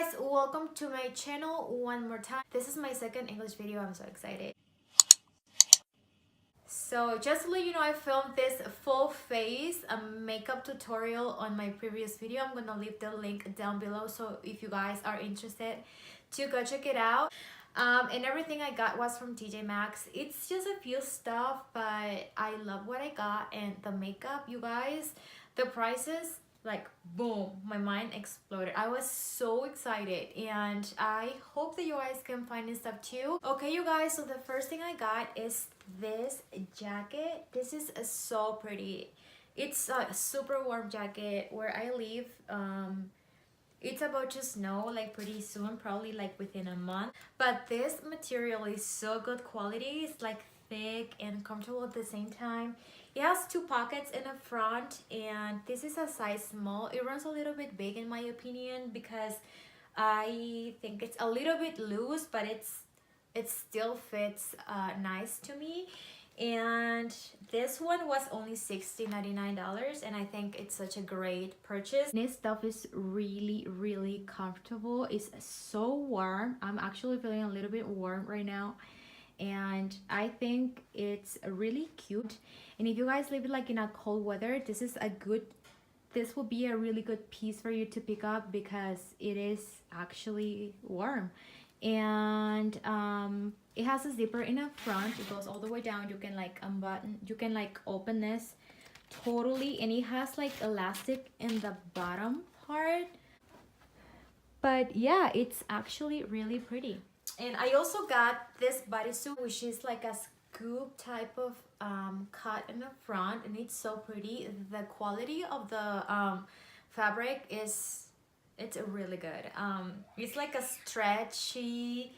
guys, welcome to my channel one more time. This is my second English video. I'm so excited. So just to let you know, I filmed this full face makeup tutorial on my previous video. I'm gonna leave the link down below, so if you guys are interested to go check it out. And everything I got was from TJMAXX. It's just a few stuff, but I love what I got. And the makeup, you guys, the prices, like boom, my mind exploded. I was so excited, and I hope that you guys can find this stuff too. Okay, you guys, so the first thing I got is this jacket. This is so pretty. It's a super warm jacket. Where I live, it's about to snow like pretty soon, probably like within a month, but this material is so good quality. It's like thick and comfortable at the same time. It has two pockets in the front, and this is a size small. It runs a little bit big in my opinion, because I think it's a little bit loose, but it still fits nice to me. And this one was only $99, and I think it's such a great purchase. This stuff is really comfortable. It's so warm. I'm actually feeling a little bit warm right now, and I think it's really cute. And if you guys live like in a cold weather, this will be a really good piece for you to pick up, because it is actually warm. And it has a zipper in the front. It goes all the way down. You can like unbutton, you can like open this totally, and it has like elastic in the bottom part. But yeah, it's actually really pretty. And I also got this bodysuit, which is like a scoop type of cut in the front, and it's so pretty. The quality of the fabric it's really good. It's like a stretchy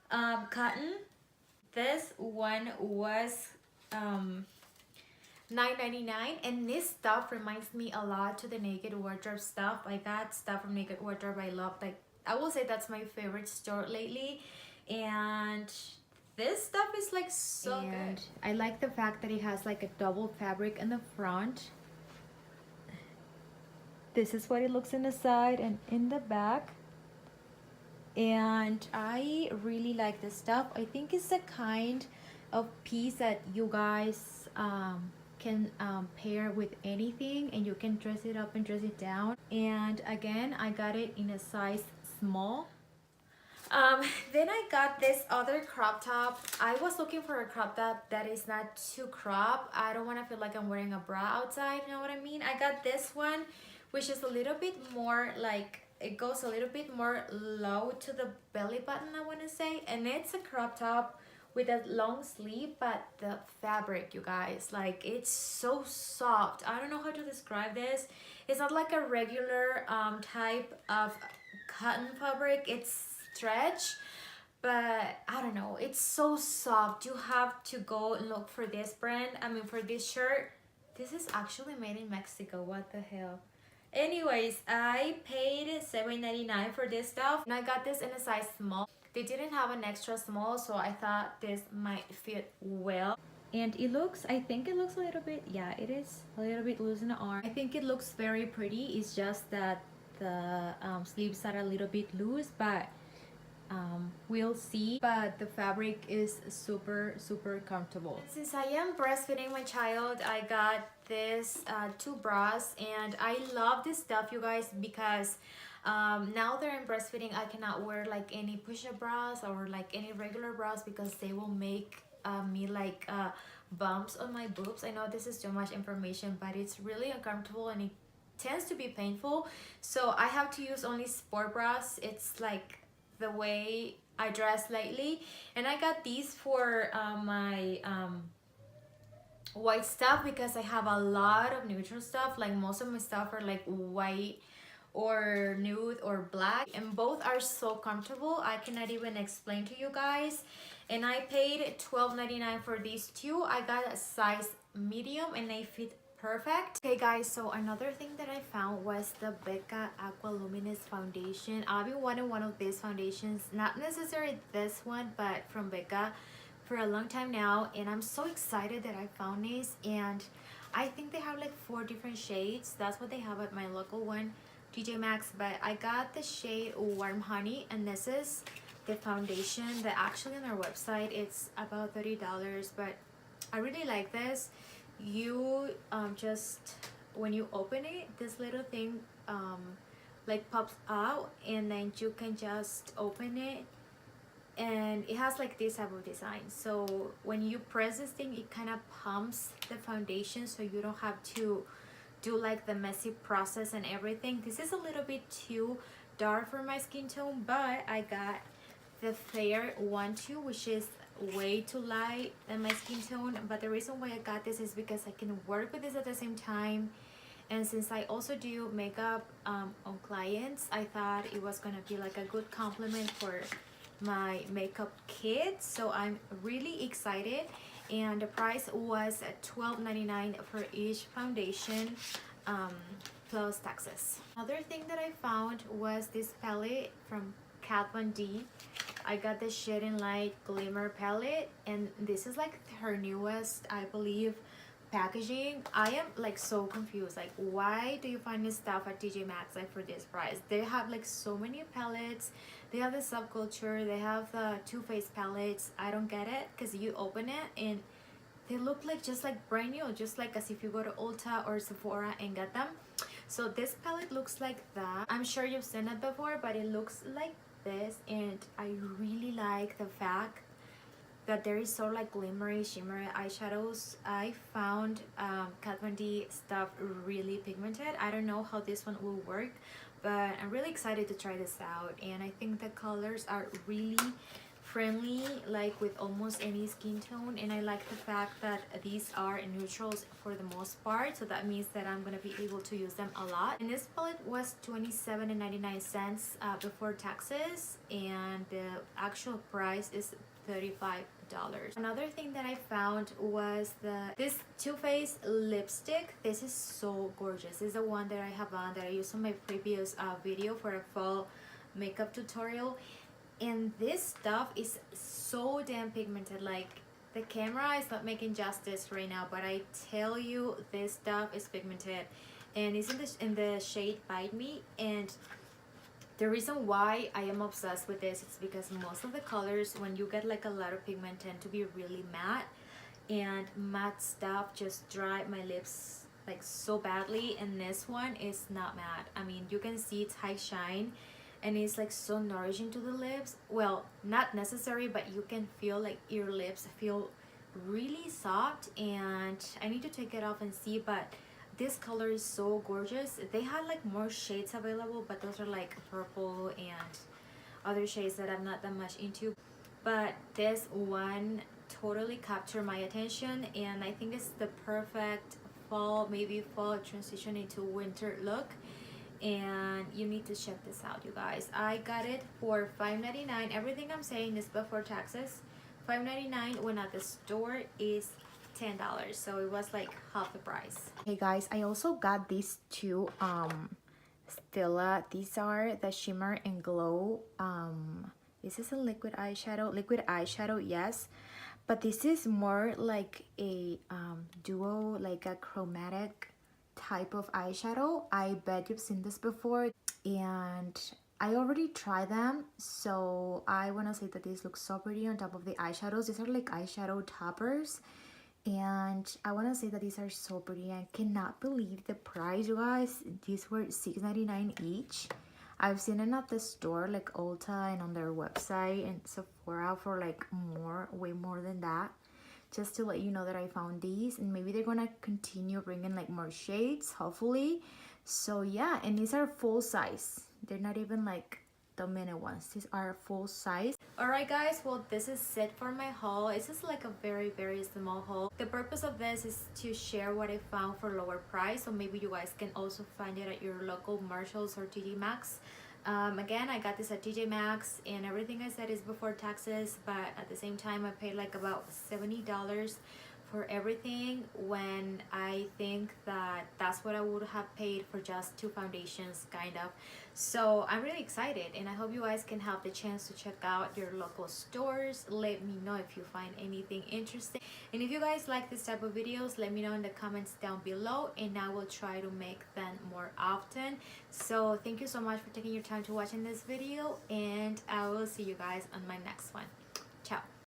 cotton. This one was $9.99, and this stuff reminds me a lot to the Naked Wardrobe stuff. I got stuff from Naked Wardrobe I love. Like, I will say that's my favorite store lately, and this stuff is like so good. I like the fact that it has like a double fabric in the front. This is what it looks in the side and in the back, and I really like this stuff. I think it's the kind of piece that you guys can pair with anything, and you can dress it up and dress it down. And again, I got it in a size small. Then I got this other crop top. I was looking for a crop top that is not too crop. I don't want to feel like I'm wearing a bra outside, you know what I mean? I got this one, which is a little bit more like, it goes a little bit more low to the belly button, I want to say. And it's a crop top with a long sleeve, but the fabric, you guys, like, it's so soft. I don't know how to describe this. It's not like a regular type of cotton fabric. It's stretch, but I don't know, it's so soft. You have to go and look for this brand. I mean, for this shirt, this is actually made in Mexico. What the hell? Anyways, I paid $7.99 for this stuff, and I got this in a size small. They didn't have an extra small, so I thought this might fit well. And it looks, I think it looks a little bit, yeah, it is a little bit loose in the arm. I think it looks very pretty. It's just that the sleeves are a little bit loose, but we'll see. But the fabric is super comfortable. Since I am breastfeeding my child, I got this two bras, and I love this stuff, you guys, because now that I'm breastfeeding, I cannot wear like any push-up bras or like any regular bras, because they will make me like bumps on my boobs. I know this is too much information, but it's really uncomfortable, and it tends to be painful. So I have to use only sport bras. It's like the way I dress lately. And I got these for my white stuff, because I have a lot of neutral stuff. Like, most of my stuff are like white or nude or black, and both are so comfortable. I cannot even explain to you guys. And I paid $12.99 for these two. I got a size medium, and they fit perfect. Okay guys, so another thing that I found was the Becca Aqua Luminous foundation. I've been wanting one of these foundations, not necessarily this one, but from Becca, for a long time now, and I'm so excited that I found this. And I think they have like 4 different shades. That's what they have at my local one. TJMAXX, but I got the shade Warm Honey, and this is the foundation that actually on their website it's about $30, but I really like this. You just when you open it, this little thing like pops out, and then you can just open it, and it has like this type of design. So when you press this thing, it kind of pumps the foundation, so you don't have to do like the messy process and everything. This is a little bit too dark for my skin tone, but I got the Fair 1-2, which is way too light than my skin tone. But the reason why I got this is because I can work with this at the same time, and since I also do makeup on clients, I thought it was gonna be like a good compliment for my makeup kit. So I'm really excited, and the price was $12.99 for each foundation, plus taxes. Another thing that I found was this palette from Kat Von D. I got the Shade and Light Glimmer palette, and this is like her newest, I believe, packaging. I am like so confused, like why do you find this stuff at TJMAXX like for this price? They have like so many palettes. They have the Subculture, they have the Too Faced palettes. I don't get it, because you open it and they look like just like brand new, just like as if you go to Ulta or Sephora and get them. So this palette looks like that. I'm sure you've seen it before, but it looks like this, and I really like the fact that there is sort of like glimmery, shimmery eyeshadows. I found Kat Von D stuff really pigmented. I don't know how this one will work, but I'm really excited to try this out, and I think the colors are really friendly, like with almost any skin tone. And I like the fact that these are neutrals for the most part, so that means that I'm gonna be able to use them a lot. And this palette was $27.99 before taxes, and the actual price is $35. Another thing that I found was this Too Faced lipstick. This is so gorgeous. This is the one that I have on, that I used on my previous video for a fall makeup tutorial. And this stuff is so damn pigmented. Like, the camera is not making justice right now, but I tell you, this stuff is pigmented, and it's in the shade Bite Me. And the reason why I am obsessed with this is because most of the colors, when you get like a lot of pigment, tend to be really matte, and matte stuff just dry my lips like so badly, and this one is not matte. I mean, you can see it's high shine, and it's like so nourishing to the lips. Well, not necessary, but you can feel like your lips feel really soft, and I need to take it off and see, but this color is so gorgeous. They had like more shades available, but those are like purple and other shades that I'm not that much into. But this one totally captured my attention, and I think it's the perfect fall, maybe fall transition into winter look. And you need to check this out, you guys. I got it for $5.99. Everything I'm saying is before taxes. $5.99 when at the store is $10, so it was like half the price. Hey guys, I also got these two Stila. These are the Shimmer and Glow. This is a liquid eyeshadow, yes, but this is more like a duo, like a chromatic type of eyeshadow. I bet you've seen this before, and I already tried them, so I want to say that these look so pretty on top of the eyeshadows. These are like eyeshadow toppers, and I want to say that these are so pretty. I cannot believe the price, you guys. These were $6.99 each. I've seen them at the store like Ulta and on their website and Sephora for like way more than that. Just to let you know that I found these, and maybe they're gonna continue bringing like more shades, hopefully. So yeah, and these are full size. They're not even like the mini ones. These are full size. Alright guys, well, this is it for my haul. It's just like a very small haul. The purpose of this is to share what I found for lower price, so maybe you guys can also find it at your local Marshalls or TJMAXX. Again, I got this at TJMAXX, and everything I said is before taxes, but at the same time I paid like about $70 for everything, when I think that that's what I would have paid for just two foundations, kind of. So I'm really excited, and I hope you guys can have the chance to check out your local stores. Let me know if you find anything interesting, and if you guys like this type of videos, let me know in the comments down below, and I will try to make them more often. So thank you so much for taking your time to watching this video, and I will see you guys on my next one. Ciao.